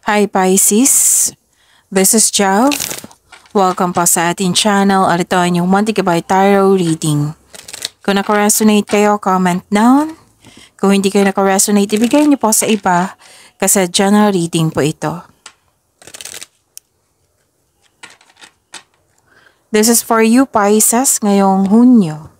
Hi Pisces, this is Jav. Welcome pa sa ating channel at ito ang inyong Monthly Gabay Tarot Reading. Kung naka-resonate kayo, comment down. Kung hindi kayo naka-resonate, ibigay niyo po sa iba kasi general reading po ito. This is for you Pisces ngayong Hunyo.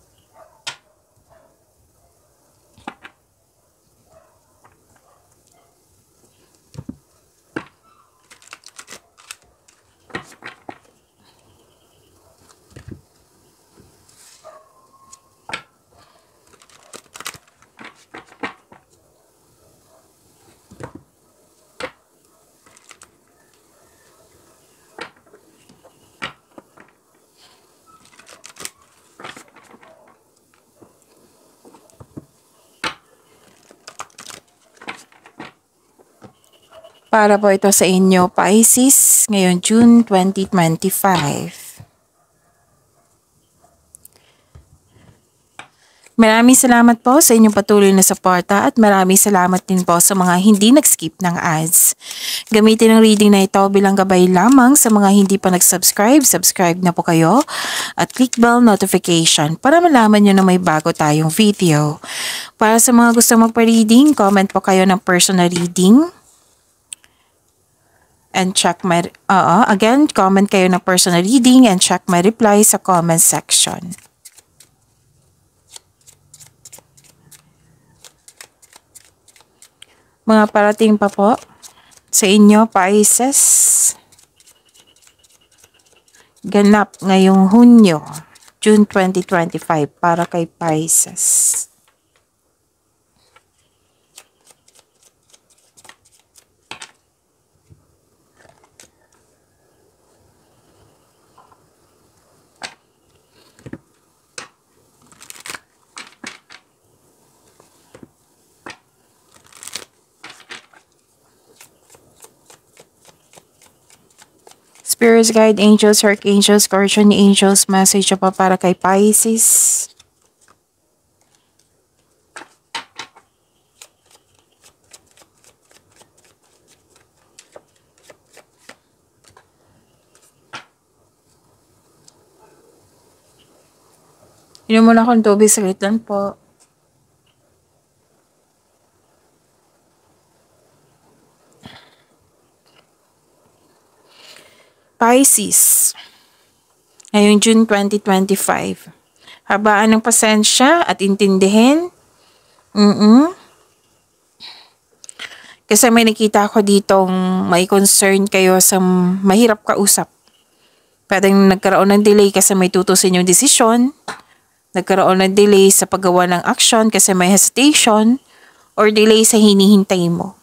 Para po ito sa inyo, Pisces, ngayon June 2025. Maraming salamat po sa inyong patuloy na suporta at maraming salamat din po sa mga hindi nag-skip ng ads. Gamitin ang reading na ito bilang gabay lamang sa mga hindi pa nag-subscribe. Subscribe na po kayo at click bell notification para malaman nyo na may bago tayong video. Para sa mga gusto magpa-reading, comment po kayo ng personal reading. And check my, again, comment kayo ng personal reading and check my reply sa comment section. Mga parating pa po sa inyo, Pisces. Ganap ngayong Hunyo, June 2025 para kay Pisces. Spirits, guide angels, archangels, guardian angels, message pa para kay Pisces. Inom muna akong tubig, saglit lang po. Pisces, ngayong June 2025. Habaan ng pasensya at intindihin. Kasi may nakita ako ditong may concern kayo sa mahirap kausap. Pwedeng nagkaroon ng delay kasi may tutusin yung desisyon. Nagkaroon ng delay sa paggawa ng action kasi may hesitation. Or delay sa hinihintay mo.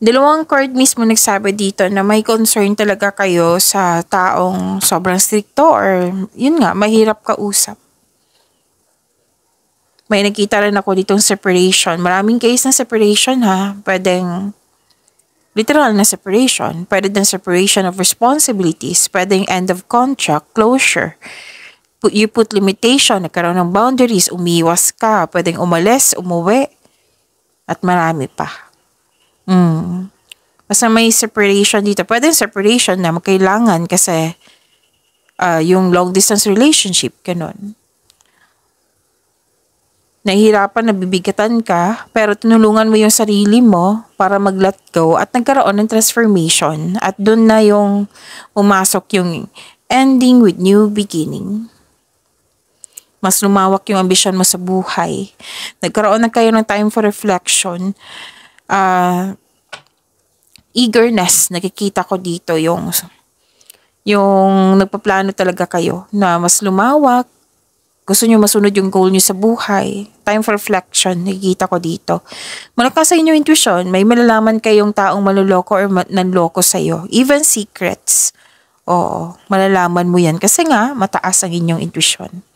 Dalawang card mismo nagsabi dito na may concern talaga kayo sa taong sobrang stricto or yun nga, mahirap kausap. May nakita rin ako ditong separation. Maraming case na separation ha. Pwedeng literal na separation. Pwede din separation of responsibilities. Pwedeng end of contract, closure. You put limitation, nagkaroon ng boundaries, umiwas ka. Pwedeng umalis, umuwi. At marami pa. Basta may separation dito. Pwede separation na magkailangan kasi yung long distance relationship, ganun. Nahihirapan, nabibigatan ka, pero tinulungan mo yung sarili mo para mag-let go at nagkaroon ng transformation. At dun na yung umasok yung ending with new beginning. Mas lumawak yung ambisyon mo sa buhay. Nagkaroon na kayo ng time for reflection. Eagerness, nakikita ko dito yung nagpaplano talaga kayo na mas lumawak, gusto nyo masunod yung goal nyo sa buhay, time for reflection, nakikita ko dito. Malakas sa inyo intuition, may malalaman kayong taong maluloko or nanloko sa'yo, even secrets. Oo, malalaman mo yan kasi nga, mataas ang inyong intuition.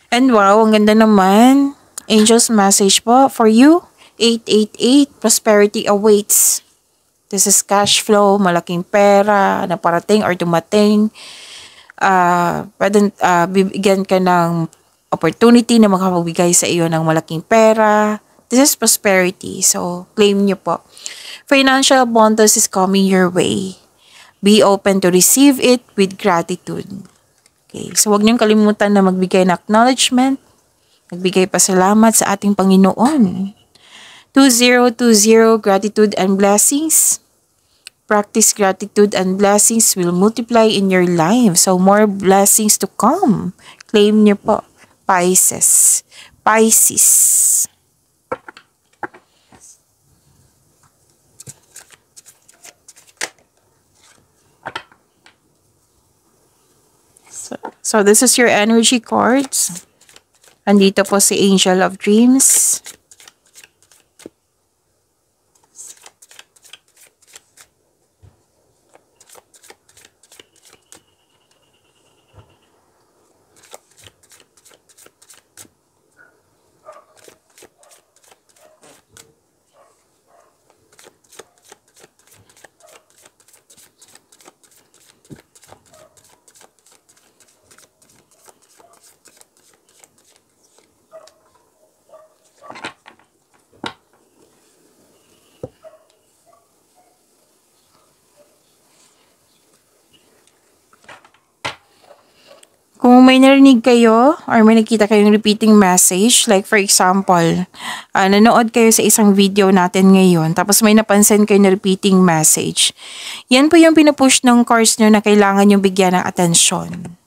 And wow, ang ganda naman, angel's message po for you. 888, prosperity awaits. This is cash flow, malaking pera na parating or dumating. Pwede bibigyan ka ng opportunity na makapagbigay sa iyo ng malaking pera. This is prosperity. So, claim nyo po. Financial abundance is coming your way. Be open to receive it with gratitude. Okay, so huwag niyong kalimutan na magbigay ng acknowledgement, magbigay pasalamat sa ating Panginoon. 2020, gratitude and blessings. Practice gratitude and blessings will multiply in your life. So, more blessings to come. Claim niyo po. Pisces. Pisces. So this is your energy cards. Andito po si Angel of Dreams. Kung may narinig kayo or may nakita kayong repeating message, like for example, nanood kayo sa isang video natin ngayon, tapos may napansin kayo na repeating message, yan po yung pinupush ng cards nyo na kailangan yung bigyan ng atensyon.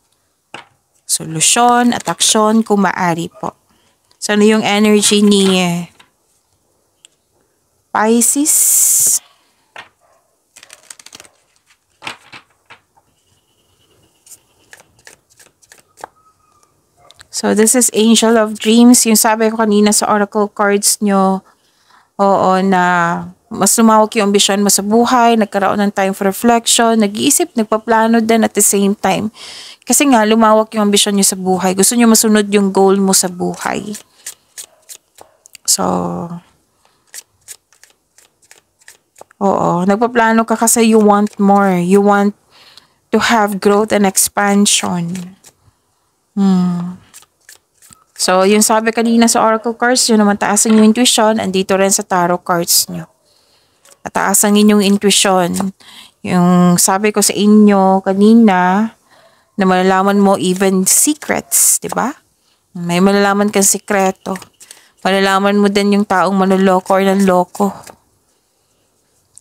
Solusyon at aksyon kung maaari po. So, ano yung energy ni Pisces? So, this is Angel of Dreams. Yung sabi ko kanina sa oracle cards nyo, oo, na mas lumawak yung ambisyon mo sa buhay, nagkaroon ng time for reflection, nag-iisip, nagpaplano din at the same time. Kasi nga, lumawak yung ambisyon nyo sa buhay. Gusto nyo masunod yung goal mo sa buhay. So, oo, nagpaplano ka kasi you want more. You want to have growth and expansion. So, yung sabi kanina sa oracle cards, yun naman taasan yung intuition, andito rin sa tarot cards nyo. At taasan inyong intuition. Yung sabi ko sa inyo kanina, na malalaman mo even secrets, di ba? May malalaman kang sikreto. Malalaman mo din yung taong manloloko or nanloko.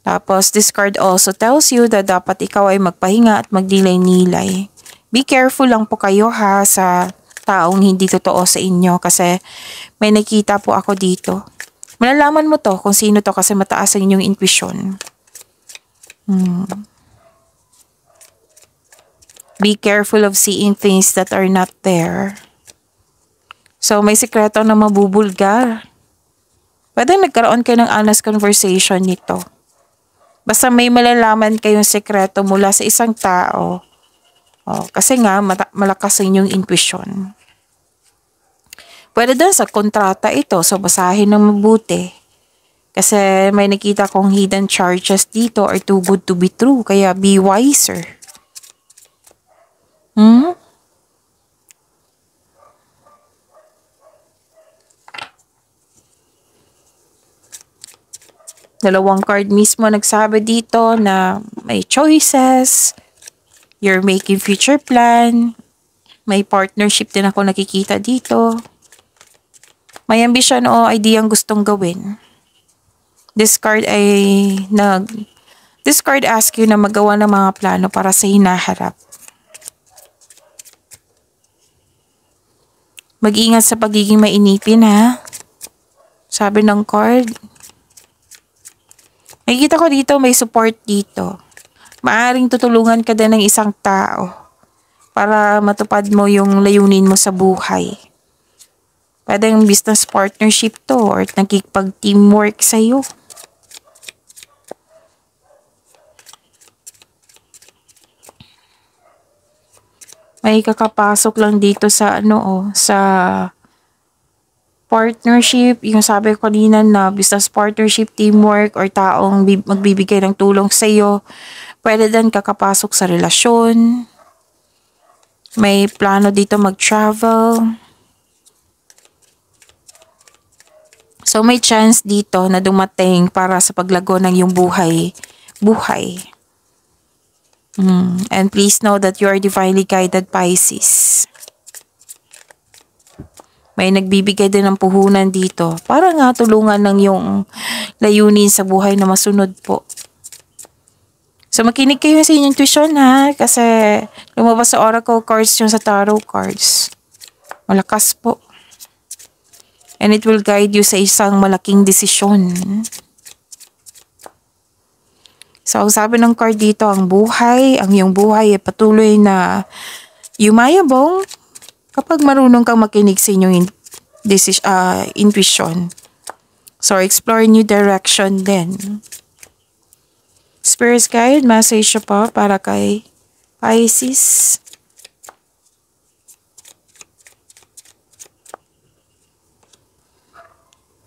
Tapos, this card also tells you that dapat ikaw ay magpahinga at magdilay-nilay. Be careful lang po kayo ha sa taong hindi totoo sa inyo kasi may nakita po ako dito. Malalaman mo to kung sino to kasi mataas ang inyong intuition. Be careful of seeing things that are not there. So, may sikreto na mabubulgar. Pwede nagkaroon kayo ng honest conversation nito. Basta may malalaman kayong sikreto mula sa isang tao. Oh, kasi nga, malakas ang inyong intuition. Pwede din sa kontrata ito, so basahin ng mabuti. Kasi may nakita kong hidden charges dito or too good to be true, kaya be wiser. Dalawang card mismo nagsabi dito na may choices, you're making future plan. May partnership din ako nakikita dito. May ambition o idea ang gustong gawin. This card asks you na magawa ng mga plano para sa hinaharap. Mag-ingat sa pagiging mainipin ha. Sabi ng card. Nakikita ko dito may support dito. Maaring tutulungan ka din ng isang tao para matupad mo yung layunin mo sa buhay. Pwede yung business partnership to or nakikipag-teamwork sa'yo. May kakapasok lang dito sa sa partnership. Yung sabi ko kanina na business partnership, teamwork, or taong magbibigay ng tulong sa'yo. Pwede din kakapasok sa relasyon. May plano dito mag-travel. So may chance dito na dumating para sa paglago ng iyong buhay. And please know that you are divinely guided, Pisces. May nagbibigay din ng puhunan dito para nga tulungan ng yung layunin sa buhay na masunod po. So makinig kayo sa inyong intuition ha, kasi lumabas sa oracle cards yung sa tarot cards. Malakas po. And it will guide you sa isang malaking desisyon. So ang sabi ng card dito, ang iyong buhay ay patuloy na yumayabong kapag marunong kang makinig sa inyong intuition. So, explore new direction din. Spirit guide, message po para kay Pisces.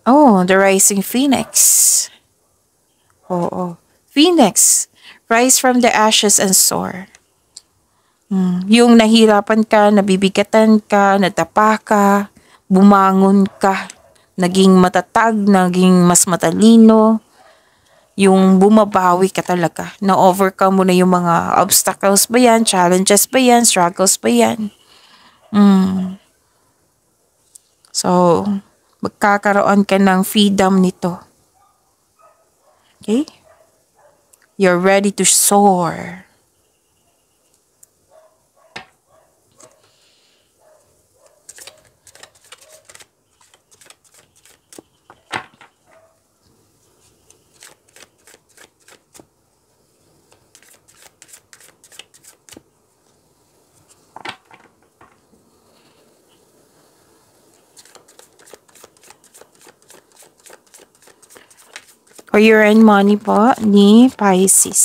Oh, the rising phoenix. Oo. Phoenix, rise from the ashes and soar. Yung nahirapan ka, nabibigatan ka, natapa ka, bumangon ka, naging matatag, naging mas matalino, yung bumabawi ka talaga, na-overcome mo na yung mga obstacles ba yan, challenges ba yan, struggles ba yan. So, magkakaroon ka ng freedom nito. Okay? You're ready to soar. Career and money po ni Pisces.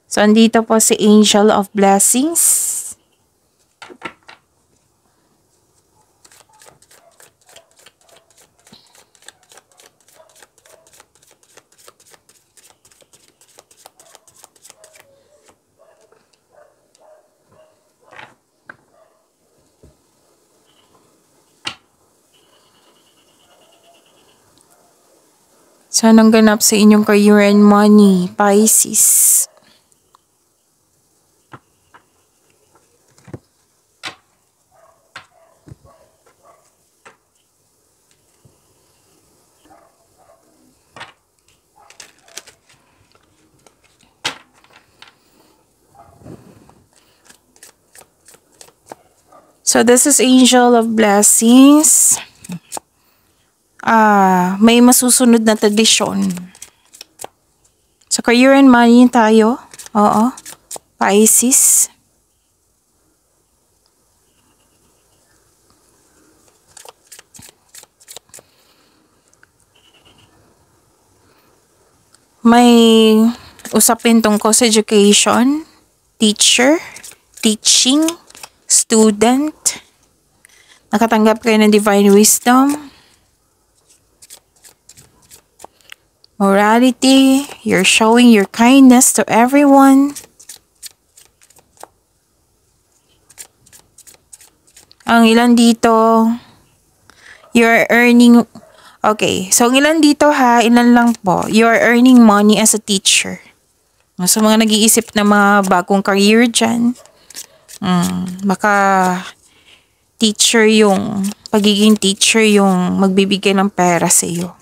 So, andito po si Angel of Blessings. So, anong ganap sa inyong career and money, Pisces? So, this is Angel of Blessings. May masusunod na tradisyon. So, career and money tayo. Oo. Pisces. May usapin tungkol sa education, teacher, teaching, student. Nakatanggap kayo ng divine wisdom. Morality, you're showing your kindness to everyone. Ang ilan dito, you're earning, okay, so ang ilan dito ha, ilan lang po, you're earning money as a teacher. So mga nag-iisip na mga bagong career dyan, baka pagiging teacher yung magbibigay ng pera sa iyo.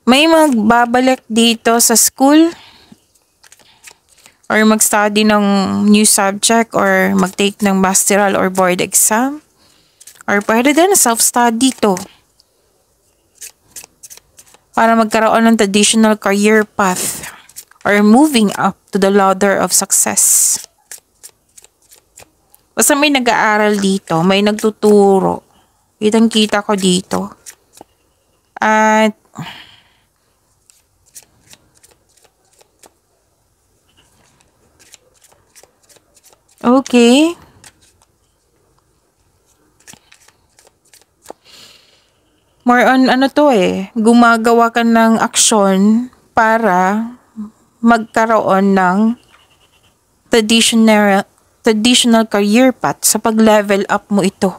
May magbabalik dito sa school or mag-study ng new subject or mag-take ng masteral or board exam. Or pwede din self-study to. Para magkaroon ng traditional career path or moving up to the ladder of success. Basta may nag-aaral dito, may nagtuturo. Kitang-kita ko dito. At okay. More on gumagawa ka ng aksyon para magkaroon ng traditional career path, sa pag-level up mo ito.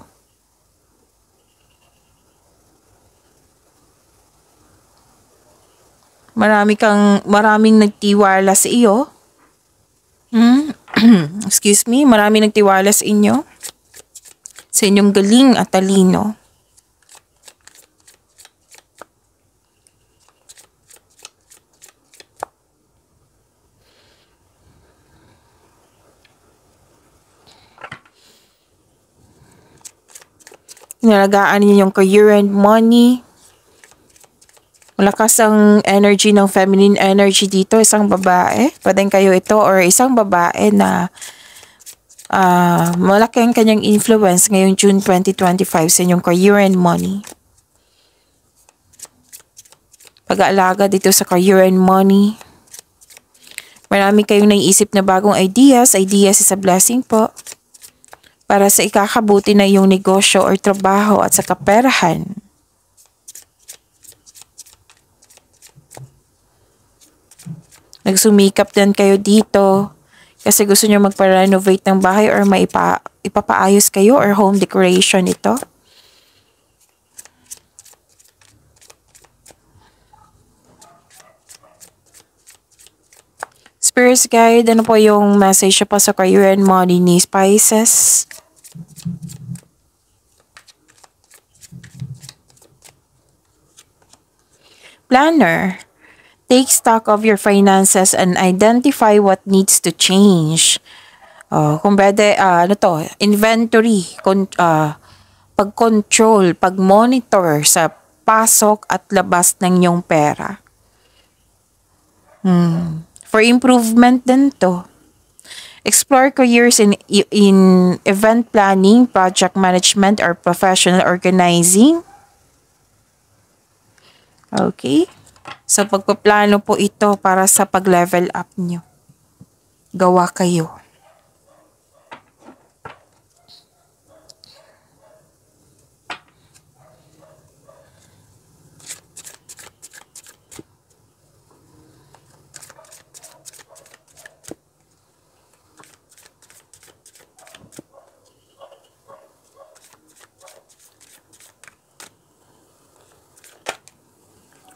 Maraming nagtiwala sa iyo. Excuse me, maraming nagtiwala sa inyo. Sa inyong galing at talino. Inalagaan niyo yung career and money. Malakas ang energy ng feminine energy dito. Isang babae. Pwedeng kayo ito or isang babae na malaki ang kanyang influence ngayong June 2025 sa inyong career and money. Pag-aalaga dito sa career and money. Marami kayong naiisip na bagong ideas. Ideas is a blessing po. Para sa ikakabuti na iyong negosyo or trabaho at sa kaperahan. Nagsumikap din kayo dito kasi gusto nyo magpa-renovate ng bahay or ipapaayos kayo or home decoration ito. Spirits guide, ano po yung message pa sa career and money ni Pisces? Planner. Take stock of your finances and identify what needs to change. Kung pwede, inventory, pag-control, pag-monitor sa pasok at labas ng iyong pera. For improvement din to. Explore careers in event planning, project management, or professional organizing. Okay. So, pagpaplano po ito para sa pag-level up nyo. Gawa kayo.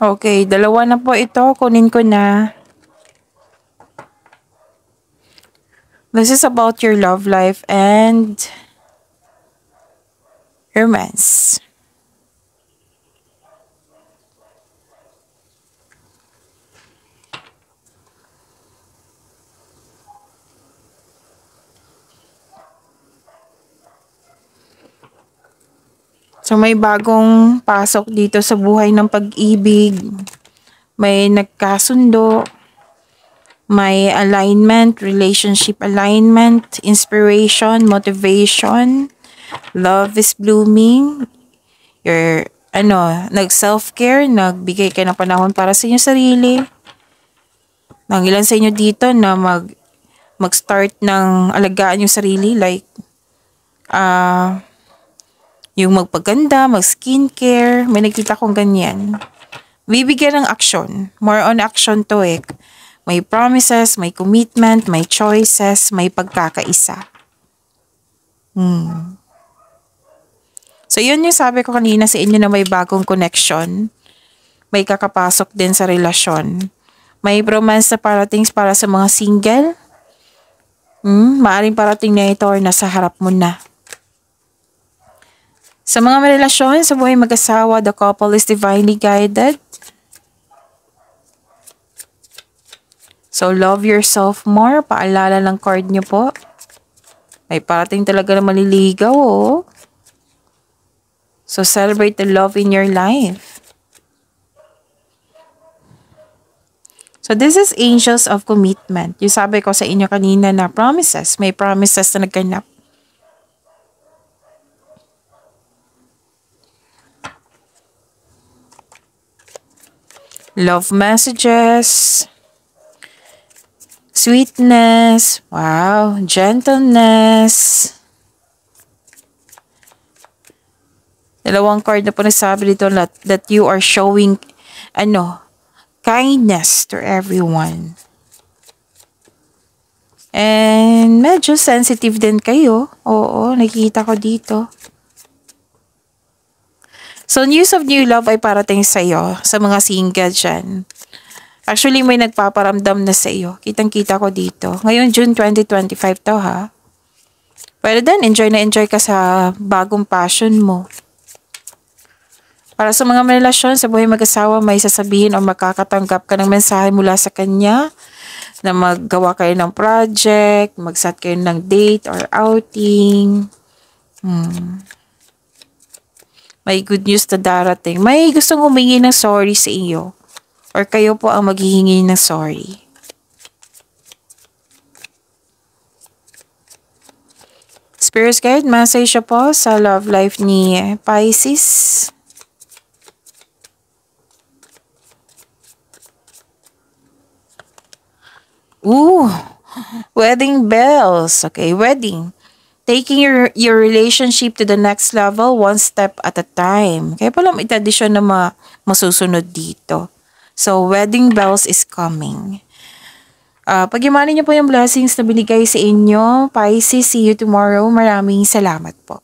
Okay, dalawa na po ito. Kunin ko na. This is about your love life and romance. So may bagong pasok dito sa buhay ng pag-ibig. May nagkasundo. May alignment, relationship alignment, inspiration, motivation. Love is blooming. You're, nag-self-care, nagbigay ka ng panahon para sa inyong sarili. Nang ilan sa inyo dito na mag-start ng alagaan yung sarili, like, yung magpaganda, mag-skincare, may nakita kong ganyan. Bibigyan ng action. More on action to eh. May promises, may commitment, may choices, may pagkakaisa. So yun yung sabi ko kanina sa inyo na may bagong connection. May kakapasok din sa relasyon. May romance na parating para sa mga single. Maaring parating na ito or nasa harap mo na. Sa mga may relasyon, sa buhay mag-asawa, the couple is divinely guided. So, love yourself more. Paalala ng card nyo po. May parating talaga na maliligaw, oh. So, celebrate the love in your life. So, this is angels of commitment. Yung sabi ko sa inyo kanina na promises. May promises na nagganap. Love messages, sweetness, wow, gentleness. Dalawang card na po nasabi dito that you are showing, kindness to everyone. And medyo sensitive din kayo. Oo, nakikita ko dito. So, news of new love ay parating sa'yo sa mga single dyan. Actually, may nagpaparamdam na sa'yo. Kitang-kita ko dito. Ngayon, June 2025 to ha. Pero then, enjoy na enjoy ka sa bagong passion mo. Para sa mga may relasyon sa buhay mag-asawa, may sasabihin o makakatanggap ka ng mensahe mula sa kanya na maggawa kayo ng project, mag-set kayo ng date or outing. May good news na darating. May gustong humingi ng sorry sa iyo. Or kayo po ang maghihingi ng sorry. Spirit guide, message po sa love life ni Pisces. Ooh, wedding bells. Okay, wedding. Taking your relationship to the next level one step at a time. Kaya pala may tradisyon na masusunod dito. So, wedding bells is coming. Pag-imanin niyo po yung blessings na binigay sa inyo. Pisces, see you tomorrow. Maraming salamat po.